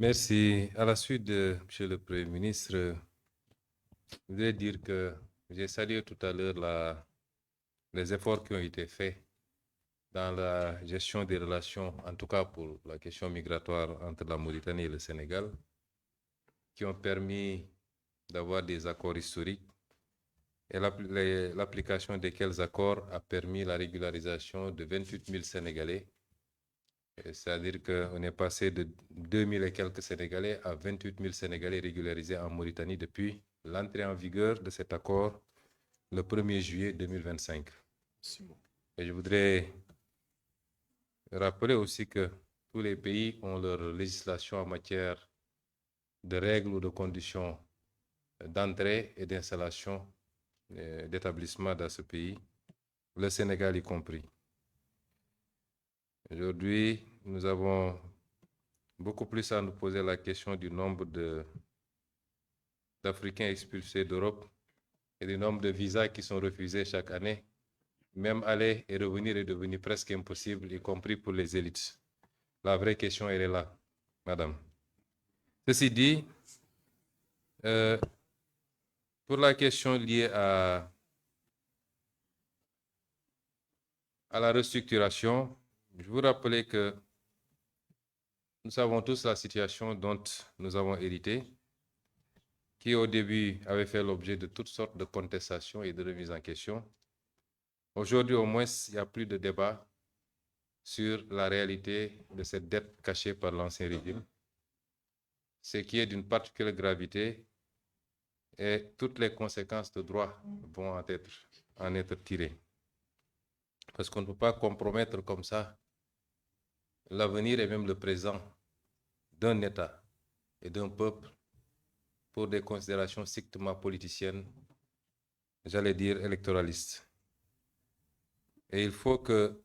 Merci. À la suite de M. le Premier ministre, je voudrais dire que j'ai salué tout à l'heure les efforts qui ont été faits dans la gestion des relations, en tout cas pour la question migratoire entre la Mauritanie et le Sénégal, qui ont permis d'avoir des accords historiques et l'application desquels accords a permis la régularisation de 28 000 Sénégalais. C'est-à-dire qu'on est passé de 2000 et quelques Sénégalais à 28 000 Sénégalais régularisés en Mauritanie depuis l'entrée en vigueur de cet accord le 1er juillet 2025. Et je voudrais rappeler aussi que tous les pays ont leur législation en matière de règles ou de conditions d'entrée et d'installation d'établissements dans ce pays, le Sénégal y compris. Aujourd'hui, nous avons beaucoup plus à nous poser la question du nombre d'Africains expulsés d'Europe et du nombre de visas qui sont refusés chaque année. Même aller et revenir est devenu presque impossible, y compris pour les élites. La vraie question, elle est là, madame. Ceci dit, pour la question liée à la restructuration, je vous rappelle que nous savons tous la situation dont nous avons hérité, qui au début avait fait l'objet de toutes sortes de contestations et de remises en question. Aujourd'hui, au moins, il n'y a plus de débat sur la réalité de cette dette cachée par l'ancien régime, ce qui est d'une particulière gravité et toutes les conséquences de droit vont en être tirées. Parce qu'on ne peut pas compromettre comme ça l'avenir et même le présent d'un État et d'un peuple pour des considérations strictement politiciennes, j'allais dire électoralistes. Et il faut que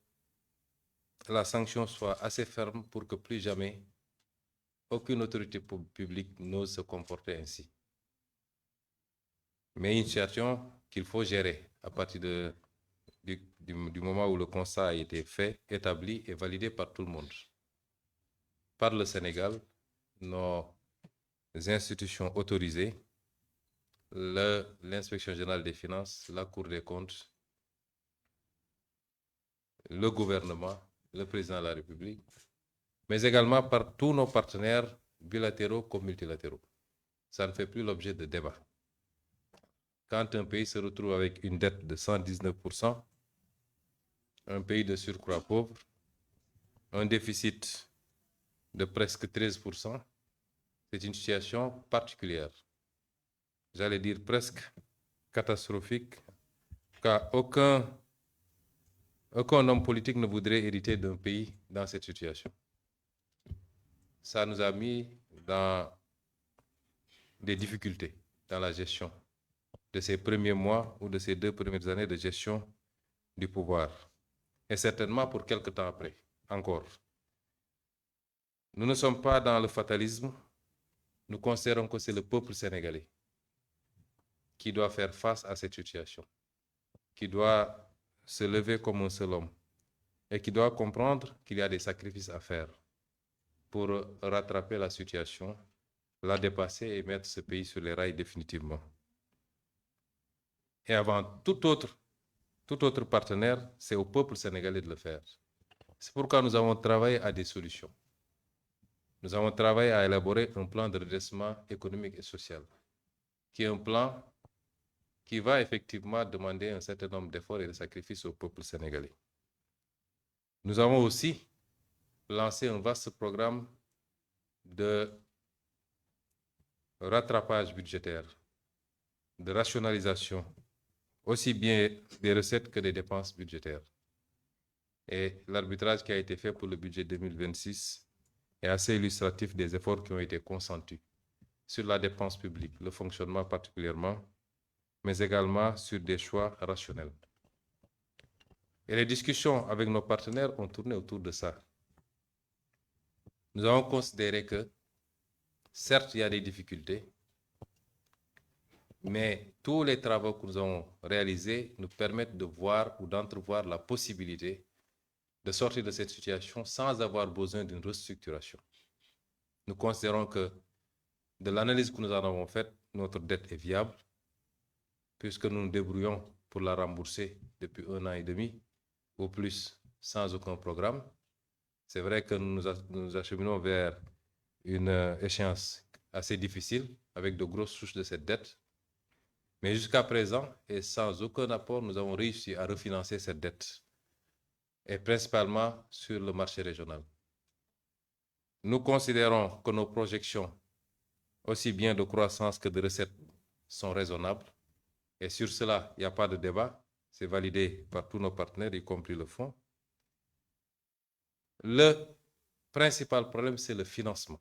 la sanction soit assez ferme pour que plus jamais aucune autorité publique n'ose se comporter ainsi. Mais une situation qu'il faut gérer à partir du moment où le constat a été fait, établi et validé par tout le monde. Par le Sénégal, nos institutions autorisées, l'inspection générale des finances, la Cour des comptes, le gouvernement, le président de la République, mais également par tous nos partenaires bilatéraux comme multilatéraux. Ça ne fait plus l'objet de débat. Quand un pays se retrouve avec une dette de 119%, un pays de surcroît pauvre, un déficit de presque 13%, c'est une situation particulière. J'allais dire presque catastrophique, car aucun homme politique ne voudrait hériter d'un pays dans cette situation. Ça nous a mis dans des difficultés dans la gestion de ces premiers mois ou de ces 2 premières années de gestion du pouvoir. Et certainement pour quelque temps après, encore. Nous ne sommes pas dans le fatalisme. Nous considérons que c'est le peuple sénégalais qui doit faire face à cette situation, qui doit se lever comme un seul homme et qui doit comprendre qu'il y a des sacrifices à faire pour rattraper la situation, la dépasser et mettre ce pays sur les rails définitivement. Et avant tout autre partenaire, c'est au peuple sénégalais de le faire. C'est pourquoi nous avons travaillé à des solutions. Nous avons travaillé à élaborer un plan de redressement économique et social, qui est un plan qui va effectivement demander un certain nombre d'efforts et de sacrifices au peuple sénégalais. Nous avons aussi lancé un vaste programme de rattrapage budgétaire, de rationalisation, aussi bien des recettes que des dépenses budgétaires. Et l'arbitrage qui a été fait pour le budget 2026 est assez illustratif des efforts qui ont été consentis sur la dépense publique, le fonctionnement particulièrement, mais également sur des choix rationnels. Et les discussions avec nos partenaires ont tourné autour de ça. Nous avons considéré que, certes, il y a des difficultés, mais tous les travaux que nous avons réalisés nous permettent de voir ou d'entrevoir la possibilité de sortir de cette situation sans avoir besoin d'une restructuration. Nous considérons que de l'analyse que nous en avons faite, notre dette est viable, puisque nous nous débrouillons pour la rembourser depuis 1 an et demi, au plus, sans aucun programme. C'est vrai que nous nous acheminons vers une échéance assez difficile, avec de grosses souches de cette dette. Mais jusqu'à présent, et sans aucun apport, nous avons réussi à refinancer cette dette, et principalement sur le marché régional. Nous considérons que nos projections, aussi bien de croissance que de recettes, sont raisonnables. Et sur cela, il n'y a pas de débat. C'est validé par tous nos partenaires, y compris le fonds. Le principal problème, c'est le financement.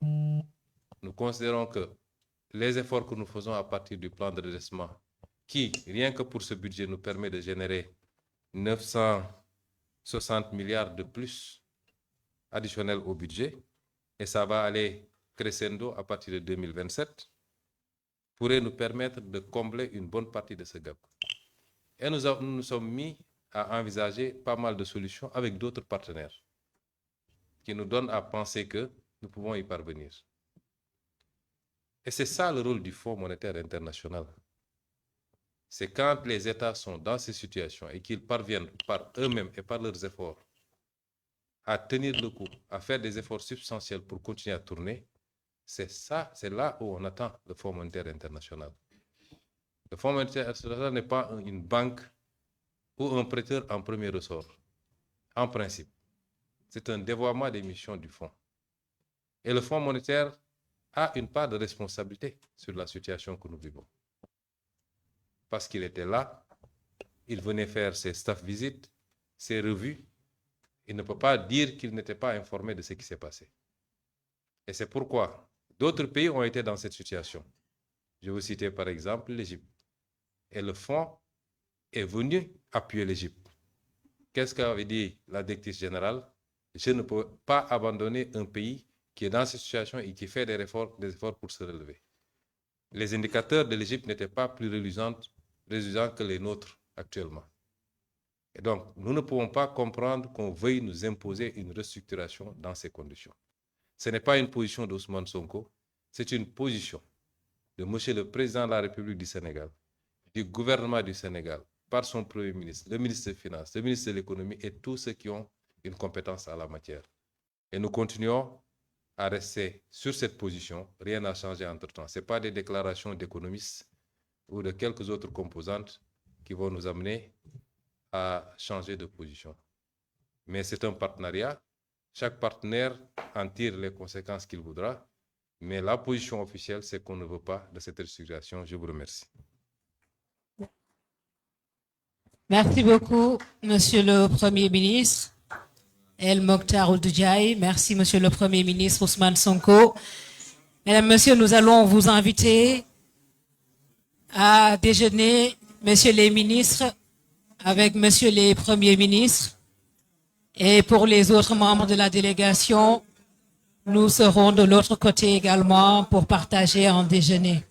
Nous considérons que les efforts que nous faisons à partir du plan de redressement, qui, rien que pour ce budget, nous permet de générer 960 milliards de plus additionnels au budget, et ça va aller crescendo à partir de 2027, pourrait nous permettre de combler une bonne partie de ce gap. Et nous nous sommes mis à envisager pas mal de solutions avec d'autres partenaires qui nous donnent à penser que nous pouvons y parvenir. Et c'est ça le rôle du Fonds monétaire international. C'est quand les États sont dans ces situations et qu'ils parviennent par eux-mêmes et par leurs efforts à tenir le coup, à faire des efforts substantiels pour continuer à tourner, c'est là où on attend le Fonds monétaire international. Le Fonds monétaire international n'est pas une banque ou un prêteur en premier ressort, en principe. C'est un dévoiement des missions du Fonds. Et le Fonds monétaire a une part de responsabilité sur la situation que nous vivons. Parce qu'il était là, il venait faire ses staff visites, ses revues. Il ne peut pas dire qu'il n'était pas informé de ce qui s'est passé. Et c'est pourquoi d'autres pays ont été dans cette situation. Je vous citer par exemple l'Égypte. Et le fonds est venu appuyer l'Égypte. Qu'est-ce qu'avait dit la directrice générale? Je ne peux pas abandonner un pays qui est dans cette situation et qui fait des efforts pour se relever. Les indicateurs de l'Égypte n'étaient pas plus reluisants que les nôtres actuellement. Et donc, nous ne pouvons pas comprendre qu'on veuille nous imposer une restructuration dans ces conditions. Ce n'est pas une position d'Ousmane Sonko, c'est une position de Monsieur le Président de la République du Sénégal, du gouvernement du Sénégal, par son Premier ministre, le ministre des Finances, le ministre de l'Économie et tous ceux qui ont une compétence en la matière. Et nous continuons à rester sur cette position. Rien n'a changé entre-temps. Ce n'est pas des déclarations d'économistes ou de quelques autres composantes qui vont nous amener à changer de position. Mais c'est un partenariat. Chaque partenaire en tire les conséquences qu'il voudra. Mais la position officielle, c'est qu'on ne veut pas de cette restructuration. Je vous remercie. Merci beaucoup, Monsieur le Premier ministre. El Mokhtar Ould Ndiaye. Merci, Monsieur le Premier ministre Ousmane Sonko. Mesdames, Messieurs, nous allons vous inviter à déjeuner, Messieurs les ministres, avec Messieurs les Premiers ministres. Et pour les autres membres de la délégation, nous serons de l'autre côté également pour partager un déjeuner.